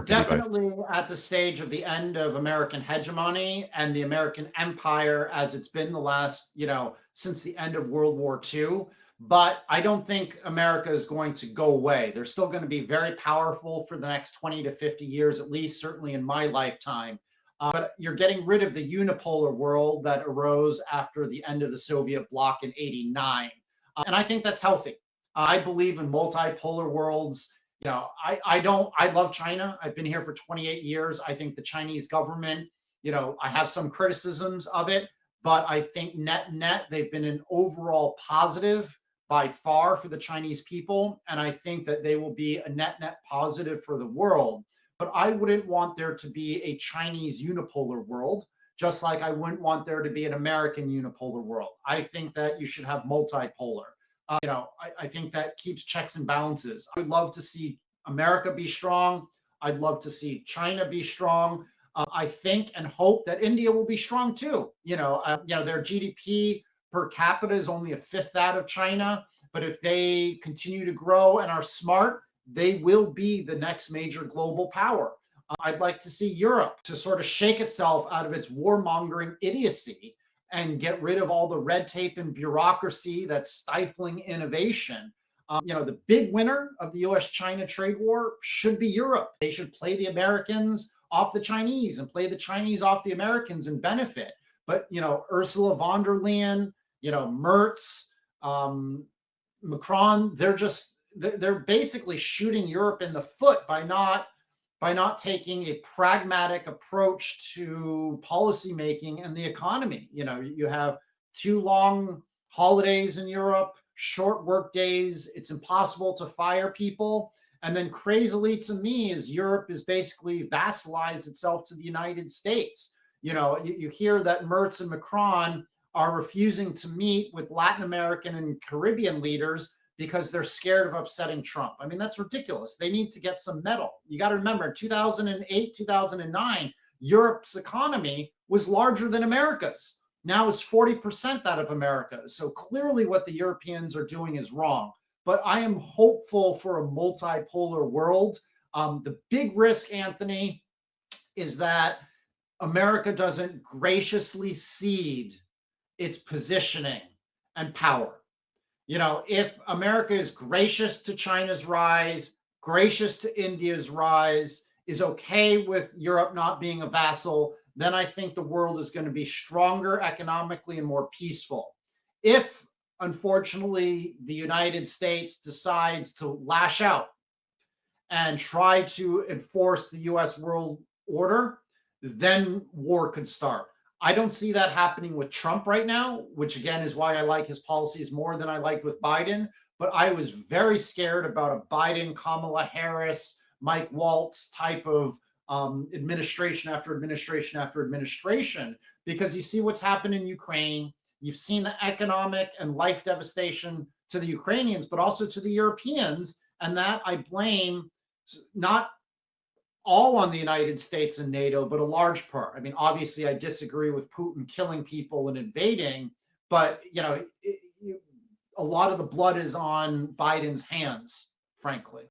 can be both. definitely at the stage of the end of American hegemony and the American empire as it's been the last, since the end of World War II. But I don't think America is going to go away. They're still going to be very powerful for the next 20 to 50 years, at least, certainly in my lifetime. But you're getting rid of the unipolar world that arose after the end of the Soviet bloc in '89. And I think that's healthy. I believe in multipolar worlds. I love China. I've been here for 28 years. I think the Chinese government, I have some criticisms of it, but I think net, they've been an overall positive by far for the Chinese people. And I think that they will be a net positive for the world. But I wouldn't want there to be a Chinese unipolar world, just like I wouldn't want there to be an American unipolar world. I think that you should have multipolar. I think that keeps checks and balances. I would love to see America be strong. I'd love to see China be strong. I think and hope that India will be strong too. Their GDP per capita is only a fifth that of China, but if they continue to grow and are smart, they will be the next major global power. I'd like to see Europe to sort of shake itself out of its warmongering idiocy and get rid of all the red tape and bureaucracy that's stifling innovation. The big winner of the US-China trade war should be Europe. They should play the Americans off the Chinese and play the Chinese off the Americans and benefit. But, Ursula von der Leyen, Merz, Macron, they're basically shooting Europe in the foot by not taking a pragmatic approach to policymaking and the economy. You have too long holidays in Europe, short work days. It's impossible to fire people. And then crazily to me is Europe is basically vassalized itself to the United States. You hear that Merz and Macron are refusing to meet with Latin American and Caribbean leaders because they're scared of upsetting Trump. I mean, that's ridiculous. They need to get some mettle. You got to remember, in 2008, 2009, Europe's economy was larger than America's. Now it's 40% that of America's. So clearly what the Europeans are doing is wrong. But I am hopeful for a multipolar world. The big risk, Anthony, is that America doesn't graciously cede its positioning and power. If America is gracious to China's rise, gracious to India's rise, is okay with Europe not being a vassal, then I think the world is going to be stronger economically and more peaceful. If, unfortunately, the United States decides to lash out and try to enforce the US world order, then war could start. I don't see that happening with Trump right now, which again is why I like his policies more than I liked with Biden. But I was very scared about a Biden, Kamala Harris, Mike Waltz type of administration after administration after administration, because you see what's happened in Ukraine. You've seen the economic and life devastation to the Ukrainians, but also to the Europeans. And that I blame not all on the United States and NATO, but a large part. I mean, obviously, I disagree with Putin killing people and invading, but a lot of the blood is on Biden's hands, frankly.